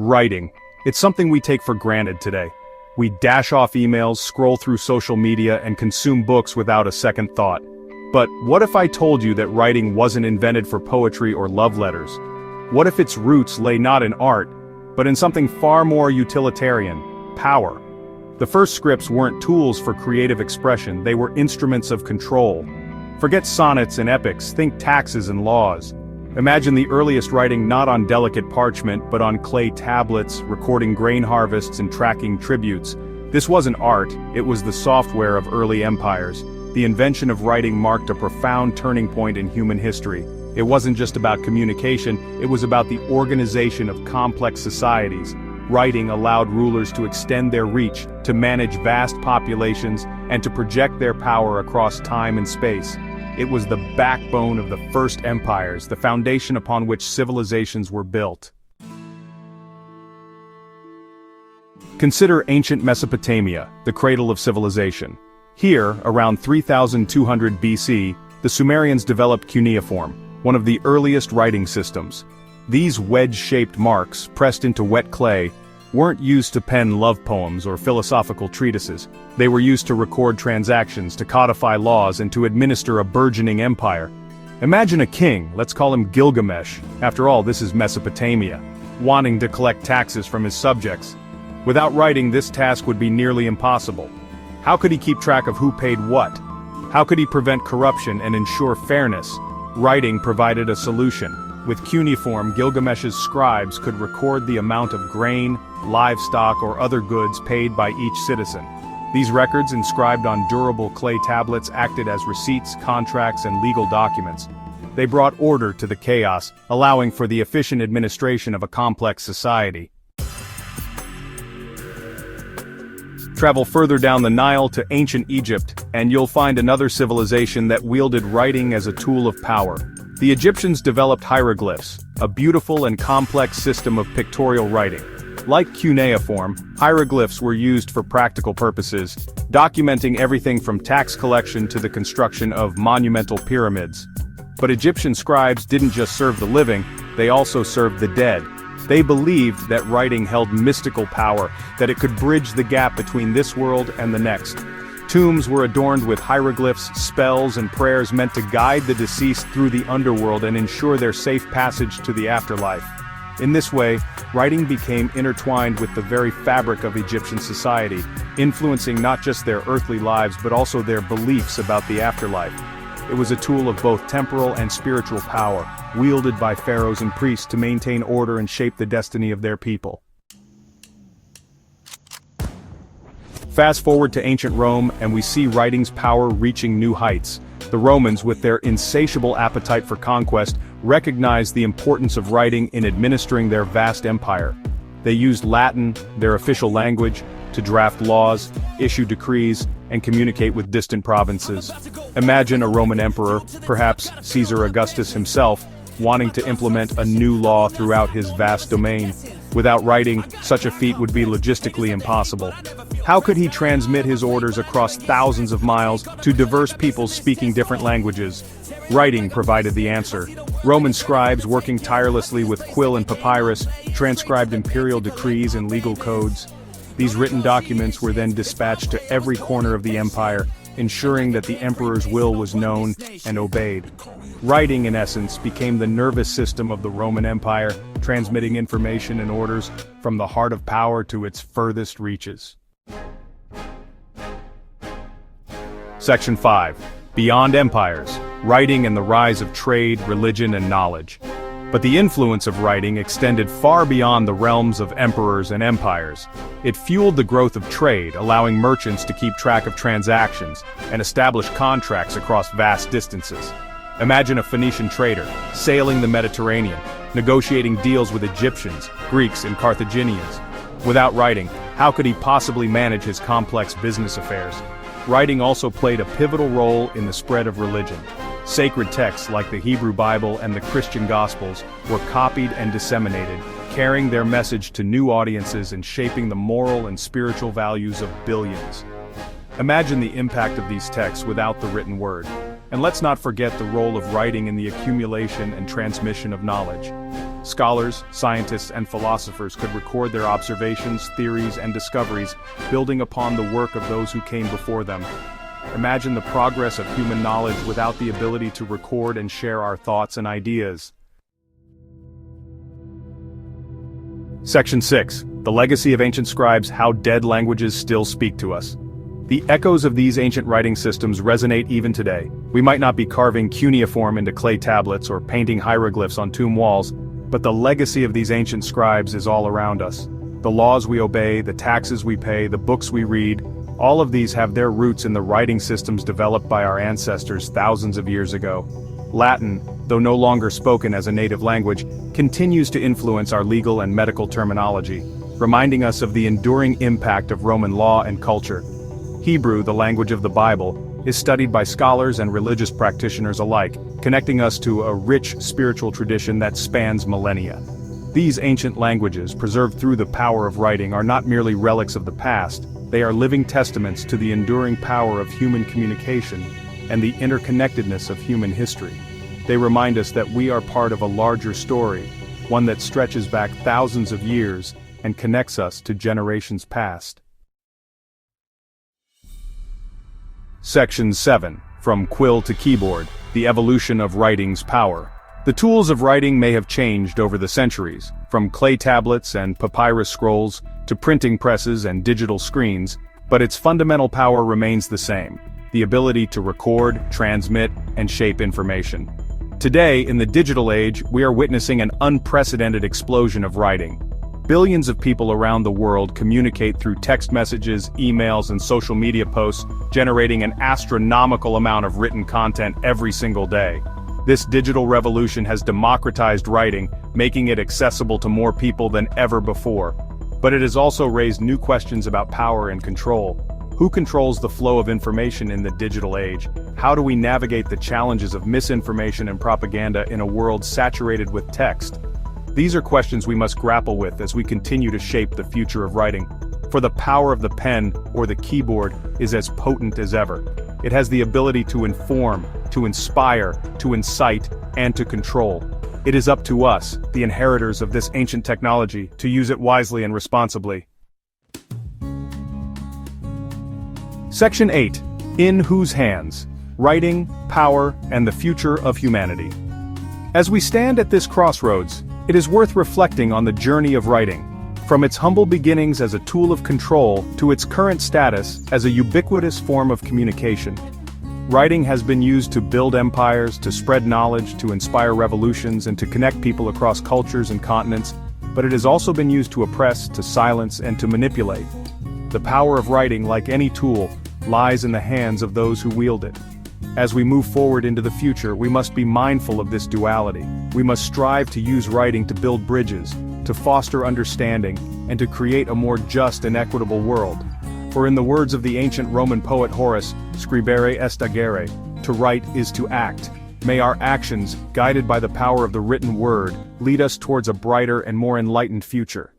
Writing. It's something we take for granted today. We dash off emails, scroll through social media, and consume books without a second thought. But what if I told you that writing wasn't invented for poetry or love letters? What if its roots lay not in art, but in something far more utilitarian: power? The first scripts weren't tools for creative expression, they were instruments of control. Forget sonnets and epics, think taxes and laws. Imagine the earliest writing not on delicate parchment but on clay tablets, recording grain harvests and tracking tributes. This wasn't art, it was the software of early empires. The invention of writing marked a profound turning point in human history. It wasn't just about communication, it was about the organization of complex societies. Writing allowed rulers to extend their reach, to manage vast populations, and to project their power across time and space. It was the backbone of the first empires, the foundation upon which civilizations were built. Consider ancient Mesopotamia, the cradle of civilization. Here, around 3200 BC, the Sumerians developed cuneiform, one of the earliest writing systems. These wedge-shaped marks, pressed into wet clay, weren't used to pen love poems or philosophical treatises. They were used to record transactions, to codify laws, and to administer a burgeoning empire. Imagine a king, let's call him Gilgamesh, after all this is Mesopotamia, wanting to collect taxes from his subjects. Without writing, this task would be nearly impossible. How could he keep track of who paid what? How could he prevent corruption and ensure fairness? Writing provided a solution. With cuneiform, Gilgamesh's scribes could record the amount of grain, livestock, or other goods paid by each citizen. These records, inscribed on durable clay tablets, acted as receipts, contracts, and legal documents. They brought order to the chaos, allowing for the efficient administration of a complex society. Travel further down the Nile to ancient Egypt, and you'll find another civilization that wielded writing as a tool of power. The Egyptians developed hieroglyphs, a beautiful and complex system of pictorial writing. Like cuneiform, hieroglyphs were used for practical purposes, documenting everything from tax collection to the construction of monumental pyramids. But Egyptian scribes didn't just serve the living, they also served the dead. They believed that writing held mystical power, that it could bridge the gap between this world and the next. Tombs were adorned with hieroglyphs, spells, and prayers meant to guide the deceased through the underworld and ensure their safe passage to the afterlife. In this way, writing became intertwined with the very fabric of Egyptian society, influencing not just their earthly lives but also their beliefs about the afterlife. It was a tool of both temporal and spiritual power, wielded by pharaohs and priests to maintain order and shape the destiny of their people. Fast forward to ancient Rome, and we see writing's power reaching new heights. The Romans, with their insatiable appetite for conquest, recognized the importance of writing in administering their vast empire. They used Latin, their official language, to draft laws, issue decrees, and communicate with distant provinces. Imagine a Roman emperor, perhaps Caesar Augustus himself, wanting to implement a new law throughout his vast domain. Without writing, such a feat would be logistically impossible. How could he transmit his orders across thousands of miles to diverse peoples speaking different languages? Writing provided the answer. Roman scribes, working tirelessly with quill and papyrus, transcribed imperial decrees and legal codes. These written documents were then dispatched to every corner of the empire, ensuring that the emperor's will was known and obeyed. Writing, in essence, became the nervous system of the Roman Empire, transmitting information and orders from the heart of power to its furthest reaches. Section 5. Beyond Empires: Writing and the Rise of Trade, Religion, and Knowledge. But the influence of writing extended far beyond the realms of emperors and empires. It fueled the growth of trade, allowing merchants to keep track of transactions and establish contracts across vast distances. Imagine a Phoenician trader, sailing the Mediterranean, negotiating deals with Egyptians, Greeks, and Carthaginians. Without writing, how could he possibly manage his complex business affairs? Writing also played a pivotal role in the spread of religion. Sacred texts like the Hebrew Bible and the Christian Gospels were copied and disseminated, carrying their message to new audiences and shaping the moral and spiritual values of billions. Imagine the impact of these texts without the written word. And let's not forget the role of writing in the accumulation and transmission of knowledge. scholars, scientists, and philosophers could record their observations, theories, and discoveries, building upon the work of those who came before them. Imagine the progress of human knowledge without the ability to record and share our thoughts and ideas. Section 6. The legacy of ancient scribes: how dead languages still speak to us. The echoes of these ancient writing systems resonate even today. We might not be carving cuneiform into clay tablets or painting hieroglyphs on tomb walls, but the legacy of these ancient scribes is all around us. The laws we obey, the taxes we pay, the books we read, all of these have their roots in the writing systems developed by our ancestors thousands of years ago. Latin, though no longer spoken as a native language, continues to influence our legal and medical terminology, reminding us of the enduring impact of Roman law and culture. Hebrew, the language of the Bible, is studied by scholars and religious practitioners alike, connecting us to a rich spiritual tradition that spans millennia. These ancient languages, preserved through the power of writing, are not merely relics of the past, they are living testaments to the enduring power of human communication and the interconnectedness of human history. They remind us that we are part of a larger story, one that stretches back thousands of years and connects us to generations past. Section 7. From quill to keyboard: the evolution of writing's power. The tools of writing may have changed over the centuries, from clay tablets and papyrus scrolls to printing presses and digital screens, but its fundamental power remains the same: the ability to record, transmit, and shape information. Today, in the digital age, we are witnessing an unprecedented explosion of writing. Billions of people around the world communicate through text messages, emails, and social media posts, generating an astronomical amount of written content every single day. This digital revolution has democratized writing, making it accessible to more people than ever before. But it has also raised new questions about power and control. Who controls the flow of information in the digital age? How do we navigate the challenges of misinformation and propaganda in a world saturated with text? These are questions we must grapple with as we continue to shape the future of writing. For the power of the pen, or the keyboard, is as potent as ever. It has the ability to inform, to inspire, to incite, and to control. It is up to us, the inheritors of this ancient technology, to use it wisely and responsibly. Section 8. In whose hands? Writing, power, and the future of humanity. As we stand at this crossroads, it is worth reflecting on the journey of writing, from its humble beginnings as a tool of control to its current status as a ubiquitous form of communication. Writing has been used to build empires, to spread knowledge, to inspire revolutions, and to connect people across cultures and continents, but it has also been used to oppress, to silence, and to manipulate. The power of writing, like any tool, lies in the hands of those who wield it. As we move forward into the future, we must be mindful of this duality. We must strive to use writing to build bridges, to foster understanding, and to create a more just and equitable world. For in the words of the ancient Roman poet Horace, "Scribere est agere," to write is to act. May our actions, guided by the power of the written word, lead us towards a brighter and more enlightened future.